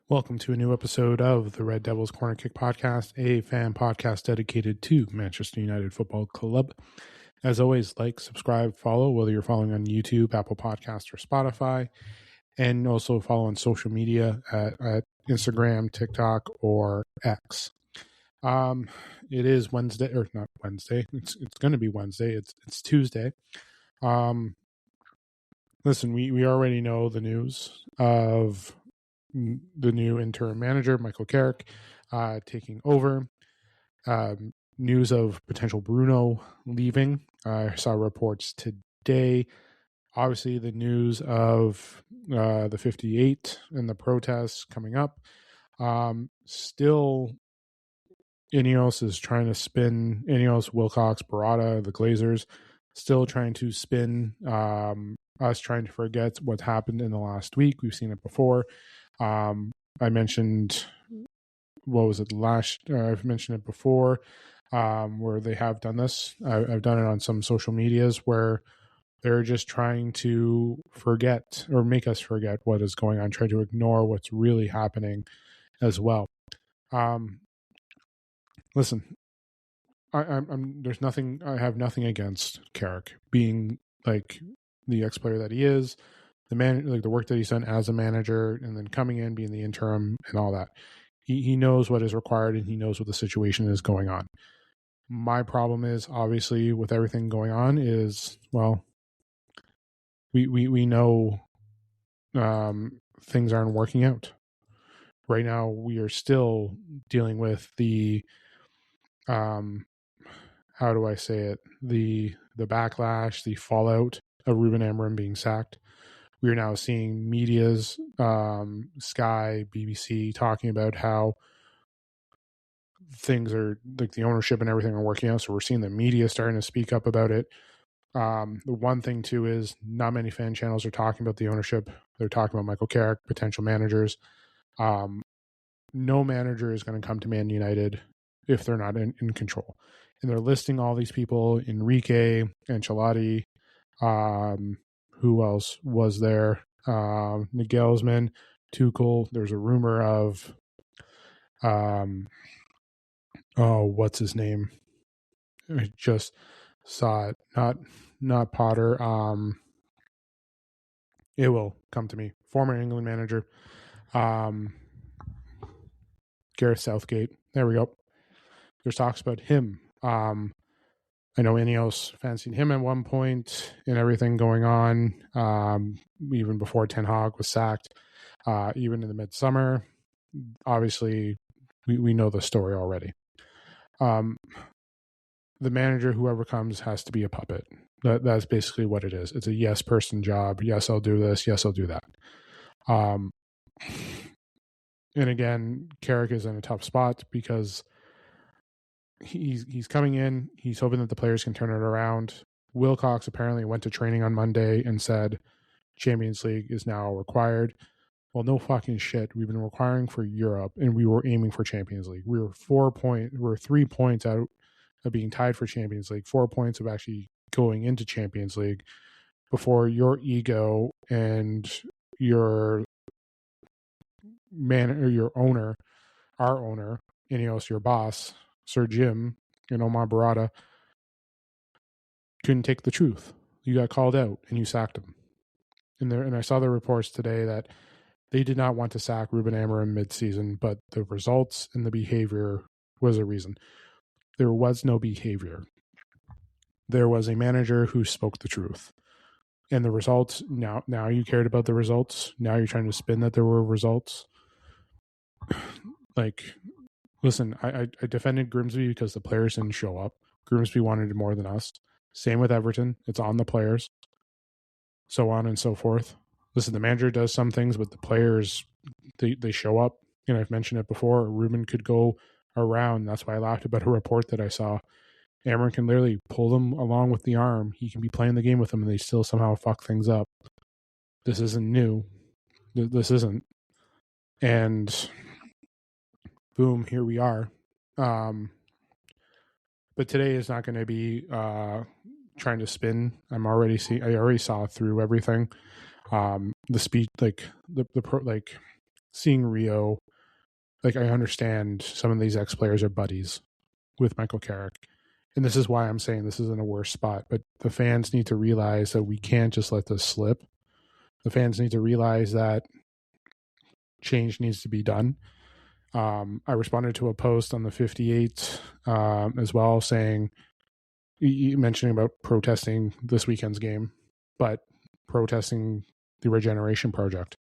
Welcome to a new episode of the Red Devils Corner Kick Podcast, a fan podcast dedicated to Manchester United Football Club. As always, like, subscribe, follow, whether you're following on YouTube, Apple Podcasts, or Spotify, and also follow on social media at Instagram, TikTok, or X. It is Wednesday, or not Wednesday. It's going to be Wednesday. It's Tuesday. Listen, we already know the news of the new interim manager, Michael Carrick, taking over. News of potential Bruno leaving. I saw reports today. Obviously, the news of the 58 and the protests coming up. Still, Ineos is trying to spin, Ineos, Wilcox, Barada, the Glazers, still trying to spin us trying to forget what's happened in the last week. We've seen it before. I mentioned, I've mentioned it before, where they have done this. I've done it on some social medias where they're just trying to forget or make us forget what is going on, try to ignore what's really happening as well. Listen, there's nothing, I have nothing against Carrick being like the ex-player that he is, the work that he's done as a manager, and then coming in, being the interim and all that. He knows what is required and he knows what the situation is going on. My problem is, obviously, with everything going on is, well, we know things aren't working out. Right now, we are still dealing with the, how do I say it, the backlash, the fallout of Ruben Amorim being sacked. We are now seeing medias, Sky, BBC, talking about how things are, like the ownership and everything are working out. So we're seeing the media starting to speak up about it. The one thing too is not many fan channels are talking about the ownership. They're talking about Michael Carrick, potential managers. No manager is going to come to Man United if they're not in control. And they're listing all these people: Enrique, Ancelotti, who else was there? Nagelsmann, Tuchel. There's a rumor of, what's his name? I just saw it. Not Potter. It will come to me. Former England manager, Gareth Southgate. There we go. There's talks about him. I know Ineos fancied him at one point and everything going on, even before Ten Hag was sacked, even in the midsummer. Obviously, we know the story already. The manager, whoever comes, has to be a puppet. That's basically what it is. It's a yes person job. Yes, I'll do this. Yes, I'll do that. And again, Carrick is in a tough spot because he's coming in. He's hoping that the players can turn it around. Wilcox apparently went to training on Monday and said Champions League is now required. Well, no fucking shit. We've been requiring for Europe, and we were aiming for Champions League. We were 3 points out of being tied for Champions League, 4 points of actually going into Champions League before your ego and your owner, our owner, Ineos, your boss, Sir Jim, and Omar Barada, couldn't take the truth. You got called out and you sacked him. And I saw the reports today that they did not want to sack Ruben Amorim mid-season, but the results and the behavior was a reason. There was no behavior. There was a manager who spoke the truth. And the results, now you cared about the results. Now you're trying to spin that there were results. Like, listen, I defended Grimsby because the players didn't show up. Grimsby wanted it more than us. Same with Everton. It's on the players. So on and so forth. Listen, the manager does some things, but the players, they show up. And I've mentioned it before. Ruben could go around. That's why I laughed about a report that I saw. Amorim can literally pull them along with the arm. He can be playing the game with them, and they still somehow fuck things up. This isn't new. This isn't. And boom, here we are. But today is not going to be trying to spin. I already saw through everything. The speech, like seeing Rio, like I understand some of these ex-players are buddies with Michael Carrick. And this is why I'm saying this is in a worse spot. But the fans need to realize that we can't just let this slip. The fans need to realize that change needs to be done. I responded to a post on the 58 as well, saying, mentioning about protesting this weekend's game, but protesting the regeneration project.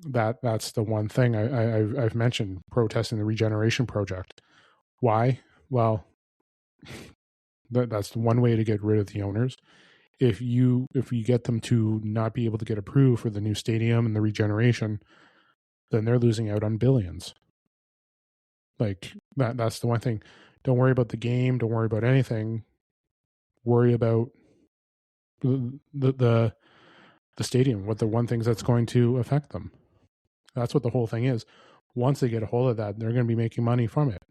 That's the one thing I've mentioned, protesting the regeneration project. Why? Well, that's one way to get rid of the owners. If you get them to not be able to get approved for the new stadium and the regeneration, then they're losing out on billions. Like that's the one thing. Don't worry about the game. Don't worry about anything. Worry about the stadium. What the one things that's going to affect them. That's what the whole thing is. Once they get a hold of that, they're going to be making money from it.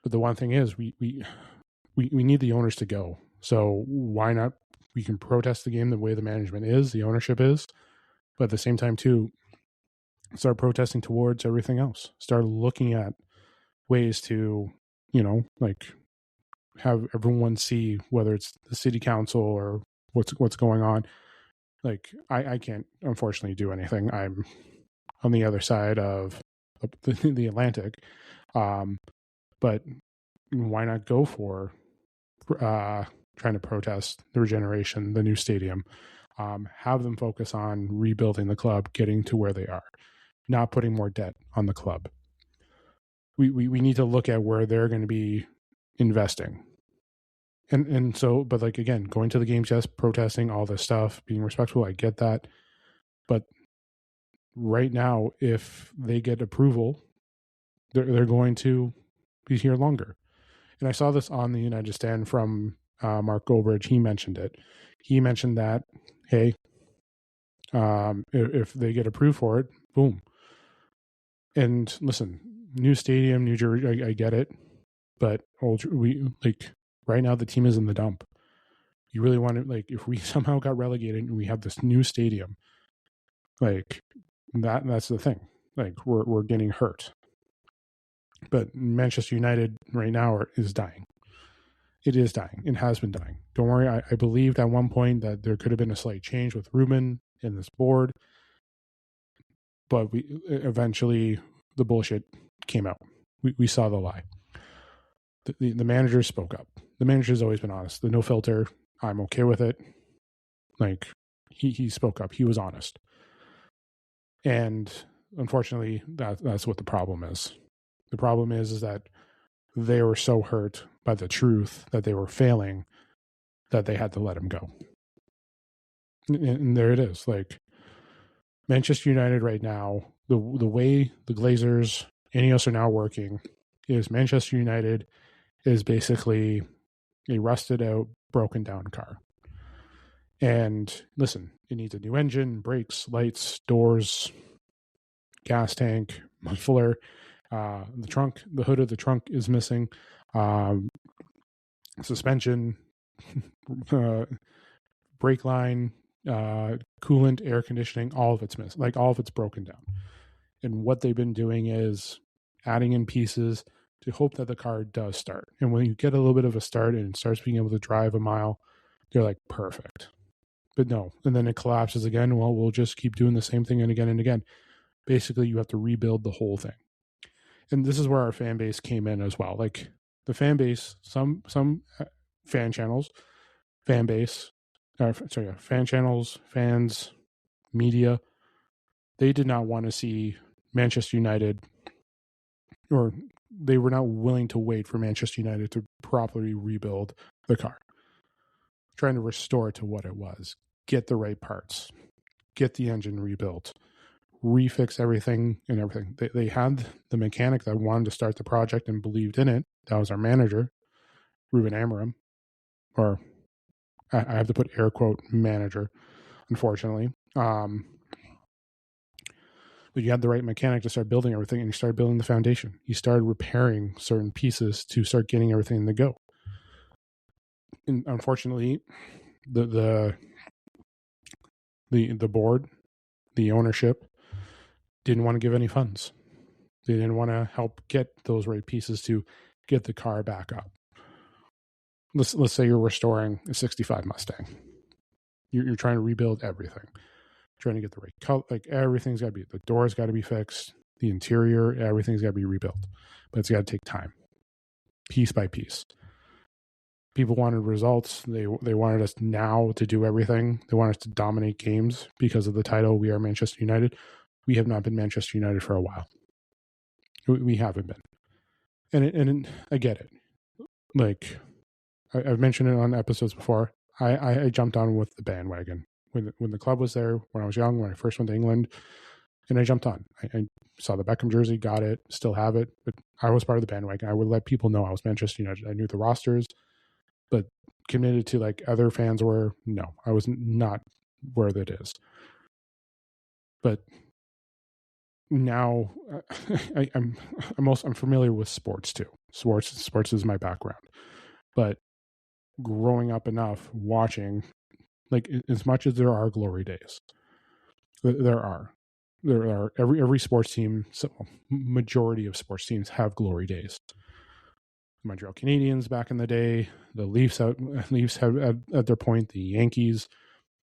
But the one thing is, we need the owners to go. So why not? We can protest the game the way the management is, the ownership is, but at the same time too, start protesting towards everything else. Start looking at ways to, like have everyone see, whether it's the city council or what's going on. Like I can't unfortunately do anything. I'm on the other side of the Atlantic, but why not go for trying to protest the regeneration, the new stadium? Have them focus on rebuilding the club, getting to where they are, not putting more debt on the club. We need to look at where they're going to be investing. And so, but like, again, going to the games, yes, protesting, all this stuff, being respectful, I get that. But right now, if they get approval, they're going to be here longer. And I saw this on the United Stand from Mark Goldbridge. He mentioned it. He mentioned that, hey, if they get approved for it, boom. And listen, new stadium, New Jersey, I get it. But right now, the team is in the dump. You really want to, like, if we somehow got relegated and we have this new stadium, like that's the thing. Like we're getting hurt. But Manchester United right now is dying. It is dying. It has been dying. Don't worry. I believed at one point that there could have been a slight change with Ruben in this board, but we eventually the bullshit came out. We saw the lie. The manager spoke up. The manager's always been honest. The no filter. I'm okay with it. Like he spoke up. He was honest. And unfortunately, that's what the problem is. The problem is that they were so hurt by the truth that they were failing that they had to let him go. And there it is. Like Manchester United right now, the way the Glazers, Ineos are now working is Manchester United is basically a rusted out, broken down car. And listen, it needs a new engine, brakes, lights, doors, gas tank, muffler. The hood of the trunk is missing. Suspension, brake line, coolant, air conditioning, all of it's missing. Like all of it's broken down. And what they've been doing is adding in pieces to hope that the car does start. And when you get a little bit of a start and it starts being able to drive a mile, you're like, perfect. But no. And then it collapses again. Well, we'll just keep doing the same thing and again and again. Basically, you have to rebuild the whole thing. And this is where our fan base came in as well. Like the fan base, some fan channels, fan channels, fans, media, they did not want to see Manchester United, or they were not willing to wait for Manchester United to properly rebuild the car. Trying to restore it to what it was. Get the right parts. Get the engine rebuilt. Refix everything and everything. They had the mechanic that wanted to start the project and believed in it. That was our manager, Ruben Amorim. Or I have to put air quote manager, unfortunately. But you had the right mechanic to start building everything, and you started building the foundation. You started repairing certain pieces to start getting everything to go. And unfortunately, the board, the ownership, didn't want to give any funds. They didn't want to help get those right pieces to get the car back up. Let's say you're restoring a 65 Mustang. You're trying to rebuild everything. Trying to get the right color. Like, everything's got to be, the doors got to be fixed. The interior, everything's got to be rebuilt. But it's got to take time. Piece by piece. People wanted results. They wanted us now to do everything. They wanted us to dominate games because of the title. We are Manchester United. We have not been Manchester United for a while. We haven't been. And I get it. Like, I've mentioned it on episodes before. I jumped on with the bandwagon. When the club was there, when I was young, when I first went to England, and I jumped on. I saw the Beckham jersey, got it, still have it, but I was part of the bandwagon. I would let people know I was Manchester United. I knew the rosters, but committed to like other fans were, no, I was not where that is. But now I'm familiar with sports too. Sports is my background. But growing up enough, watching, like, as much as there are glory days, there are every sports team, so majority of sports teams have glory days. Montreal Canadiens back in the day, the Leafs have at their point, the Yankees,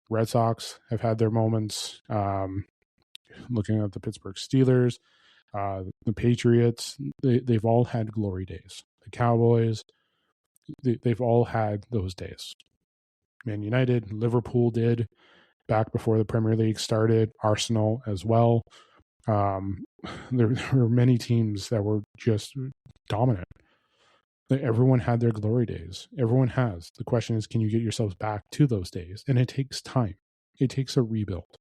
Red Sox have had their moments. Looking at the Pittsburgh Steelers, the Patriots, they've all had glory days. The Cowboys, they've all had those days. Man United, Liverpool did back before the Premier League started. Arsenal as well. There were many teams that were just dominant. Everyone had their glory days. Everyone has. The question is, can you get yourselves back to those days? And it takes time. It takes a rebuild.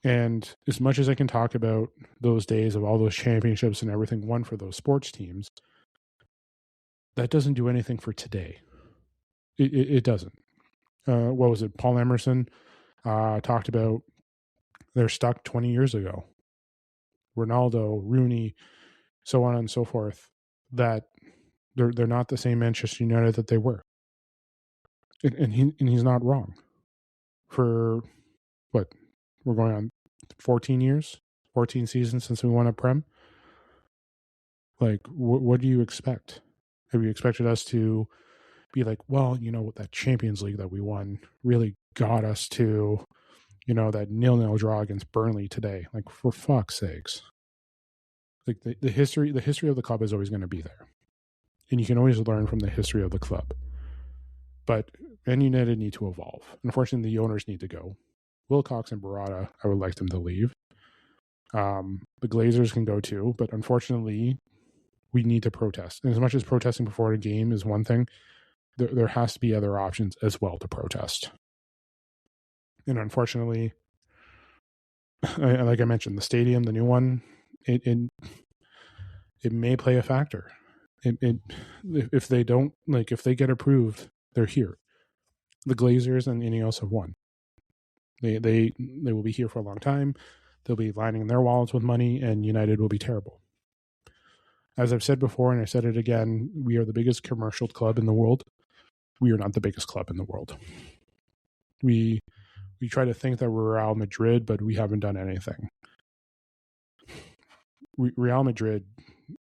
And as much as I can talk about those days of all those championships and everything won for those sports teams, that doesn't do anything for today. It doesn't. What was it? Paul Emerson talked about they're stuck 20 years ago. Ronaldo, Rooney, so on and so forth, that they're not the same Manchester United that they were. And he's not wrong. For what? We're going on 14 years, 14 seasons since we won a Prem. Like, what do you expect? Have you expected us to be like, well, that Champions League that we won really got us to, that 0-0 draw against Burnley today? Like, for fuck's sakes. Like, the history of the club is always going to be there. And you can always learn from the history of the club. But Man United need to evolve. Unfortunately, the owners need to go. Wilcox and Barada, I would like them to leave. The Glazers can go too, but unfortunately, we need to protest. And as much as protesting before a game is one thing, there has to be other options as well to protest. And unfortunately, like I mentioned, the stadium, the new one, it may play a factor. If they don't, like, if they get approved, they're here. The Glazers and Ineos have won. They will be here for a long time. They'll be lining their wallets with money, and United will be terrible. As I've said before, and I said it again, we are the biggest commercial club in the world. We are not the biggest club in the world. We try to think that we're Real Madrid, but we haven't done anything. Real Madrid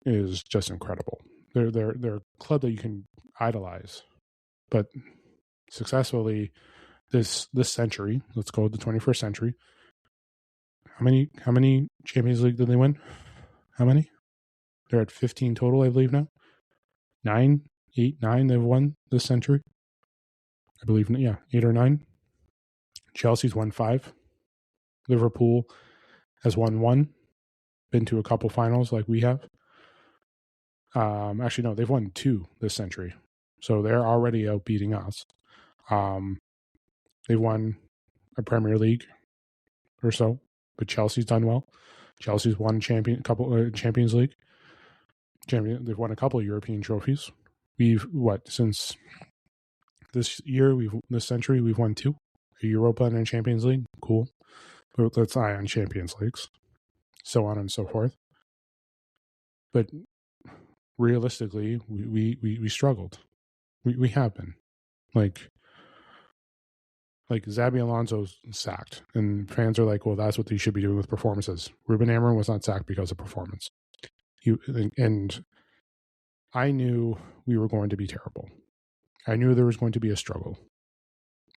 is just incredible. They're a club that you can idolize, but successfully this century, let's go to the 21st century. How many Champions League did they win? How many? They're at 15 total, I believe now. 9 they've won this century. I believe, 8 or 9. Chelsea's won 5. Liverpool has won 1. Been to a couple finals like we have. Actually, no, they've won 2 this century. So they're already out beating us. They've won a Premier League or so, but Chelsea's done well. Chelsea's won Champions League. They've won a couple of European trophies. Since this century, we've won 2. A Europa and a Champions League. Cool. But let's eye on Champions Leagues. So on and so forth. But realistically, we struggled. We have been. Like Like Xabi Alonso's sacked, and fans are like, well, that's what they should be doing with performances. Ruben Amorim was not sacked because of performance. And I knew we were going to be terrible. I knew there was going to be a struggle.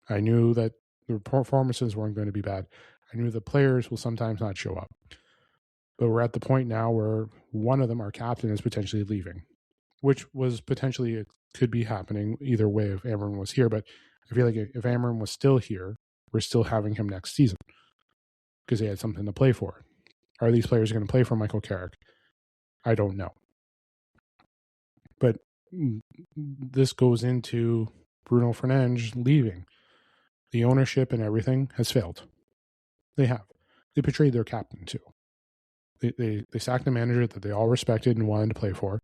I knew that the performances weren't going to be bad. I knew the players will sometimes not show up. But we're at the point now where one of them, our captain, is potentially leaving, which was potentially, it could be happening either way if Amorim was here. But I feel like if Amorim was still here, we're still having him next season because he had something to play for. Are these players going to play for Michael Carrick? I don't know. But this goes into Bruno Fernandes leaving. The ownership and everything has failed. They have. They betrayed their captain too. They sacked a manager that they all respected and wanted to play for,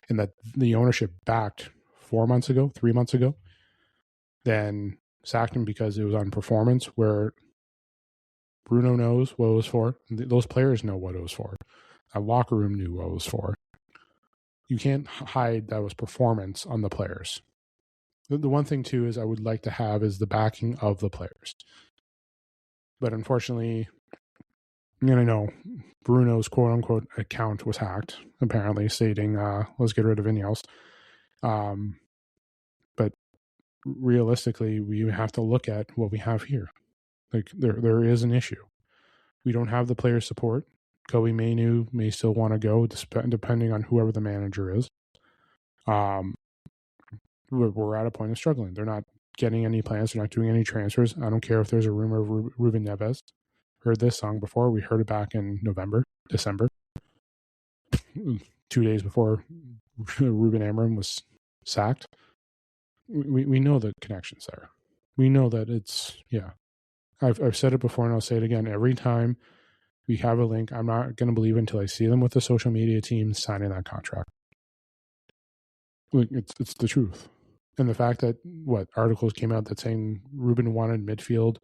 and that the ownership backed 3 months ago, then sacked him because it was on performance, where Bruno knows what it was for. Those players know what it was for. That locker room knew what it was for. You can't hide that was performance on the players. The one thing, too, is I would like to have is the backing of the players. But unfortunately, I know Bruno's quote-unquote account was hacked, apparently, stating, let's get rid of Ineos. But realistically, we have to look at what we have here. Like, there is an issue. We don't have the player support. Kobe Mainu may still want to go, depending on whoever the manager is. We're at a point of struggling. They're not getting any plans. They're not doing any transfers. I don't care if there's a rumor of Ruben Neves. Heard this song before. We heard it back in December, 2 days before Ruben Amorim was sacked. We know the connections there. We know that it's, yeah. I've said it before and I'll say it again. Every time we have a link, I'm not going to believe it until I see them with the social media team signing that contract. It's the truth. And the fact that articles came out that saying Ruben wanted midfield,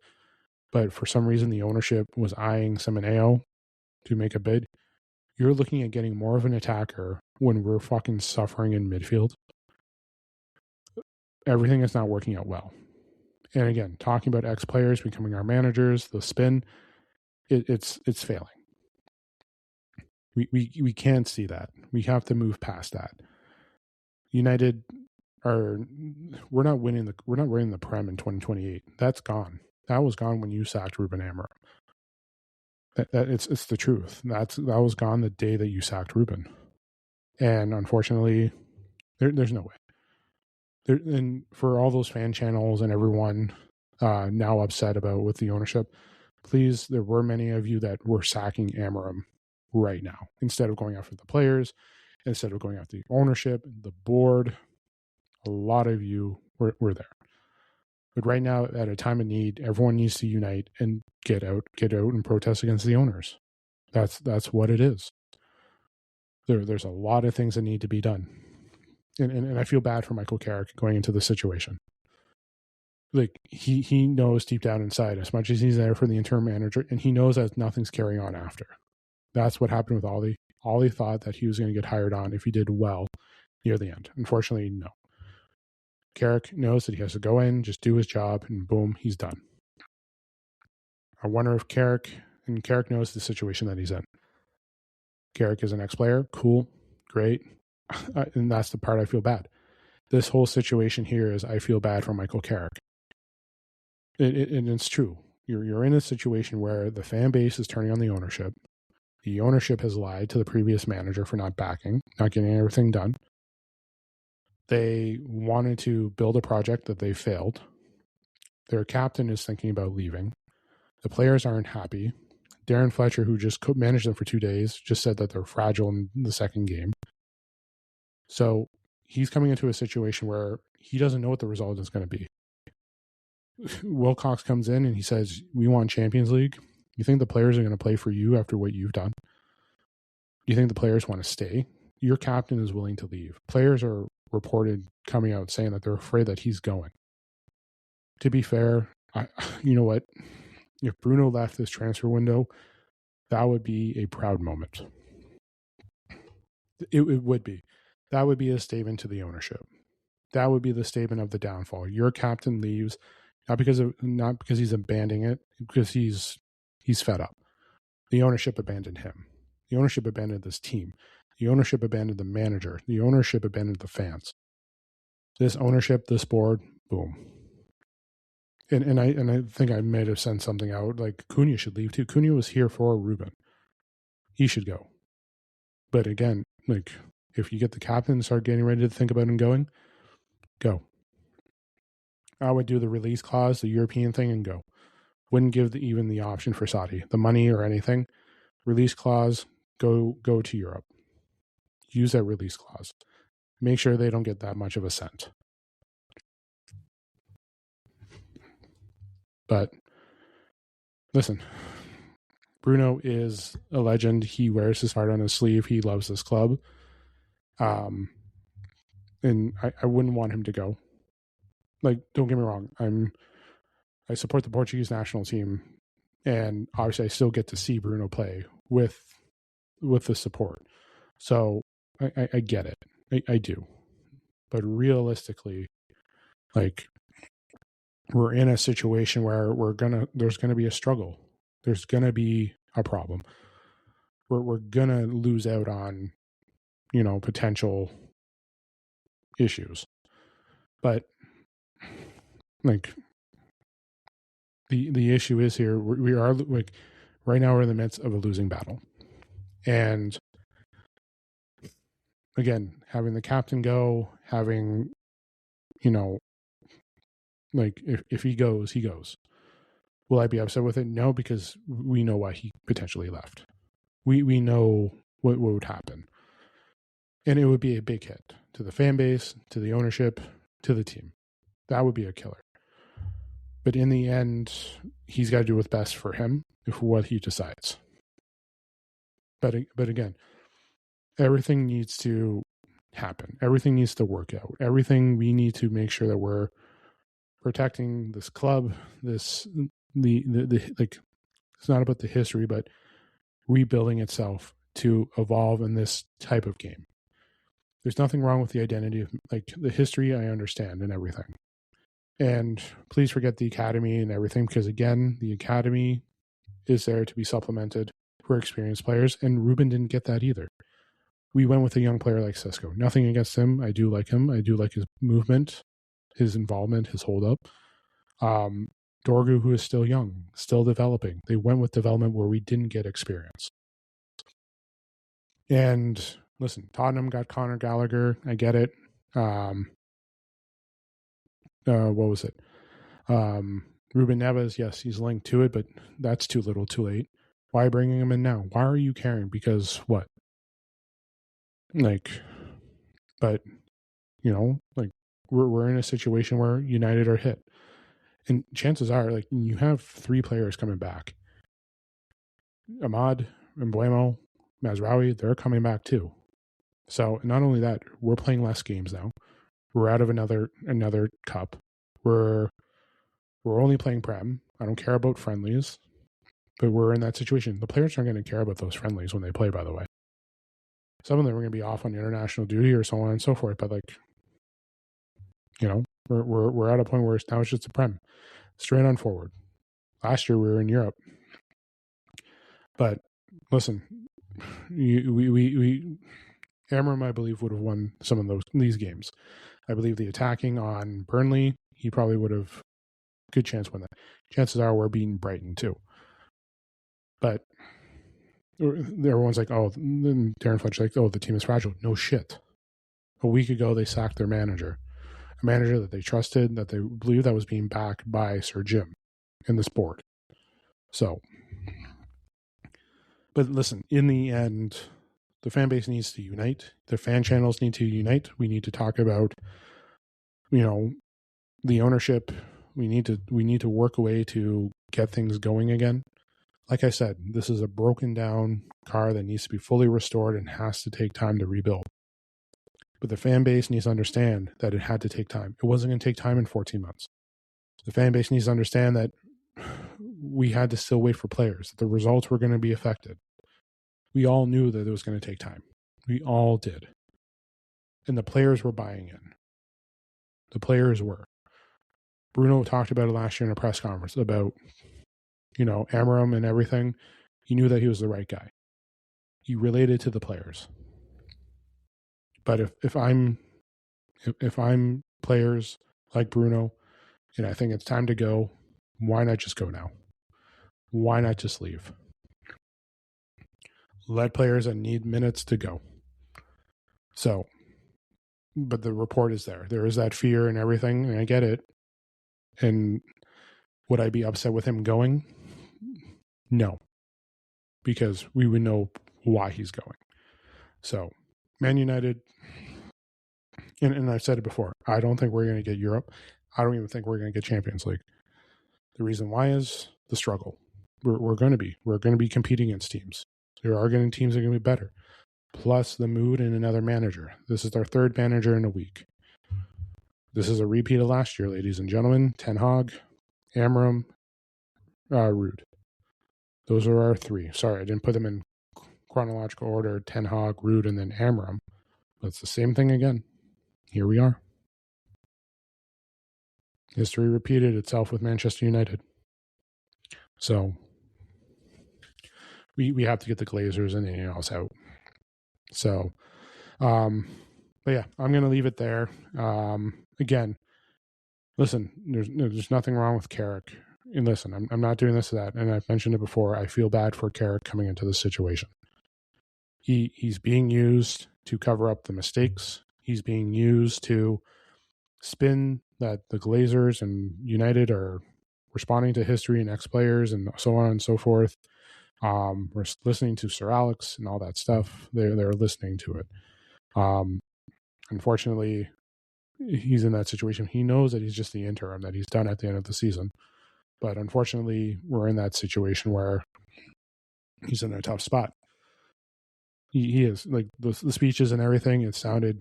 but for some reason the ownership was eyeing Semeneo to make a bid. You're looking at getting more of an attacker when we're fucking suffering in midfield. Everything is not working out well. And again, talking about ex-players becoming our managers, the spin, it's failing. We can't see that. We have to move past that. United we're not winning the Prem in 2028. That's gone. That was gone when you sacked Ruben Amorim. It's the truth. That was gone the day that you sacked Ruben. And unfortunately, there's no way. And for all those fan channels and everyone now upset about with the ownership, please, there were many of you that were sacking Amorim right now instead of going after the players, instead of going after the ownership, the board. A lot of you were there. But right now, at a time of need, everyone needs to unite and get out and protest against the owners. That's what it is. There's a lot of things that need to be done. And I feel bad for Michael Carrick going into this situation. Like, he knows deep down inside, as much as he's there for the interim manager, and he knows that nothing's carrying on after. That's what happened with Ollie. Ollie thought that he was going to get hired on if he did well near the end. Unfortunately, no. Carrick knows that he has to go in, just do his job, and boom, he's done. I wonder if Carrick knows the situation that he's in. Carrick is an ex-player. Cool. Great. And that's the part I feel bad. This whole situation here is I feel bad for Michael Carrick. And it's true. You're in a situation where the fan base is turning on the ownership. The ownership has lied to the previous manager for not backing, not getting everything done. They wanted to build a project that they failed. Their captain is thinking about leaving. The players aren't happy. Darren Fletcher, who just managed them for 2 days, just said that they're fragile in the second game. So he's coming into a situation where he doesn't know what the result is going to be. Wilcox comes in and he says, we want Champions League. You think the players are going to play for you after what you've done? Do you think the players want to stay? Your captain is willing to leave. Players are reported coming out saying that they're afraid that he's going. To be fair, you know what? If Bruno left this transfer window, that would be a proud moment. It would be. That would be a statement to the ownership. That would be the statement of the downfall. Your captain leaves. not because he's abandoning it, because he's fed up. The ownership abandoned him. The ownership abandoned this team. The ownership abandoned the manager. The ownership abandoned the fans. This ownership, this board, boom. And I think I might have sent something out like Cunha should leave too. Cunha was here for Ruben. He should go. But again, like if you get the captain and start getting ready to think about him going, go. I would do the release clause, the European thing, and go. Wouldn't give even the option for Saudi, the money or anything. Release clause, go to Europe. Use that release clause. Make sure they don't get that much of a cent. But listen, Bruno is a legend. He wears his heart on his sleeve. He loves this club. And I wouldn't want him to go. Like, don't get me wrong. I support the Portuguese national team, and obviously I still get to see Bruno play with the support. So I get it. I do. But realistically, like, we're in a situation where there's gonna be a struggle. There's gonna be a problem. We're gonna lose out on, potential issues. But like the issue is here, we are like right now we're in the midst of a losing battle. And again, having the captain go, having, like if he goes, he goes. Will I be upset with it? No, because we know why he potentially left. We know what would happen. And it would be a big hit to the fan base, to the ownership, to the team. That would be a killer. But in the end, he's got to do what's best for him, for what he decides. But again, everything needs to happen. Everything needs to work out. Everything, we need to make sure that we're protecting this club, like, it's not about the history, but rebuilding itself to evolve in this type of game. There's nothing wrong with the identity of, like, the history, I understand, and everything. And please forget the academy and everything, because again, the academy is there to be supplemented for experienced players, and Ruben didn't get that either. We went with a young player like Cisco. Nothing against him. I do like him. I do like his movement, his involvement, his hold up. Dorgu, who is still young, still developing. They went with development where we didn't get experience. And listen, Tottenham got Conor Gallagher. I get it. What was it? Ruben Neves, yes, he's linked to it, but that's too little too late. Why bringing him in now? Why are you caring? Because what? Like, but, like, we're in a situation where United are hit. And chances are, like, you have 3 players coming back. Ahmad, Mbuemo, Mazraoui, they're coming back too. So not only that, we're playing less games now. We're out of another cup. We're only playing Prem. I don't care about friendlies, but we're in that situation. The players aren't going to care about those friendlies when they play, by the way. Some of them are going to be off on international duty or so on and so forth, but, like, we're at a point where now it's just a Prem. Straight on forward. Last year we were in Europe. But listen, we Amram, I believe, would have won some of these games. I believe the attacking on Burnley, he probably would have good chance win that. Chances are we're beating Brighton too. But everyone's like, oh, Darren Fletcher's like, oh, the team is fragile. No shit. A week ago they sacked their manager. A manager that they trusted, that they believed that was being backed by Sir Jim in this board. So, but listen, in the end, the fan base needs to unite. The fan channels need to unite. We need to talk about, the ownership. We need to work a way to get things going again. Like I said, this is a broken down car that needs to be fully restored and has to take time to rebuild. But the fan base needs to understand that it had to take time. It wasn't going to take time in 14 months. The fan base needs to understand that we had to still wait for players, that the results were going to be affected. We all knew that it was going to take time. We all did. And the players were buying in. The players were. Bruno talked about it last year in a press conference about, Amarim and everything. He knew that he was the right guy. He related to the players. But if I'm players like Bruno, and I think it's time to go, why not just go now? Why not just leave? Let players that need minutes to go. So, but the report is there. There is that fear and everything, and I get it. And would I be upset with him going? No, because we would know why he's going. So, Man United, and I've said it before, I don't think we're going to get Europe. I don't even think we're going to get Champions League. The reason why is the struggle. We're going to be. We're going to be competing against teams. There are going to be teams that are going to be better. Plus the mood and another manager. This is our third manager in a week. This is a repeat of last year, ladies and gentlemen. Ten Hag, Amarim, Ruud. Those are our three. Sorry, I didn't put them in chronological order. Ten Hag, Ruud, and then Amarim. But it's the same thing again. Here we are. History repeated itself with Manchester United. So we have to get the Glazers and Ineos out. So, but yeah, I'm going to leave it there. Again, listen, there's nothing wrong with Carrick. And listen, I'm not doing this or that. And I've mentioned it before. I feel bad for Carrick coming into this situation. He's being used to cover up the mistakes. He's being used to spin that the Glazers and United are responding to history and ex-players and so on and so forth. We're listening to Sir Alex and all that stuff. They're listening to it. Unfortunately, he's in that situation. He knows that he's just the interim, that he's done at the end of the season. But unfortunately, we're in that situation where he's in a tough spot. He is. Like the speeches and everything, it sounded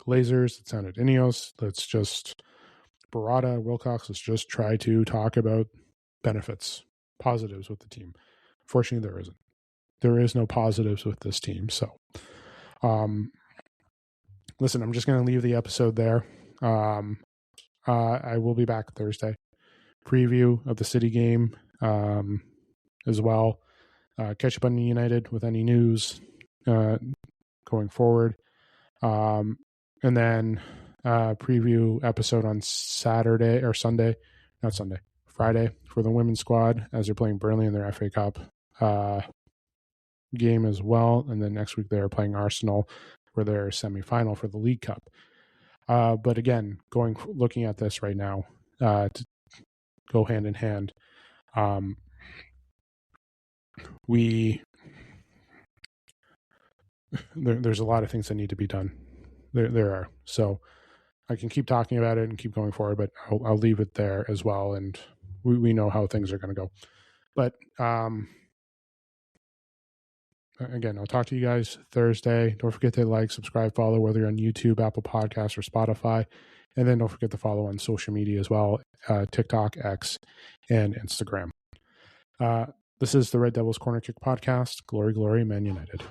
Glazers, it sounded Ineos. Let's just Barada, Wilcox, let's just try to talk about benefits, positives with the team. Fortunately, there isn't. There is no positives with this team. So, listen, I'm just going to leave the episode there. I will be back Thursday. Preview of the City game as well. Catch up on United with any news going forward. And then preview episode on Friday for the women's squad as they're playing Burnley in their FA Cup game as well. And then next week they're playing Arsenal for their semi-final for the League Cup. But again, looking at this right now, to go hand in hand, there's a lot of things that need to be done. There are. So I can keep talking about it and keep going forward, but I'll leave it there as well. And we know how things are going to go. But again, I'll talk to you guys Thursday. Don't forget to like, subscribe, follow, whether you're on YouTube, Apple Podcasts, or Spotify. And then don't forget to follow on social media as well, TikTok, X, and Instagram. This is the Red Devils Corner Kick Podcast. Glory, glory, Man United.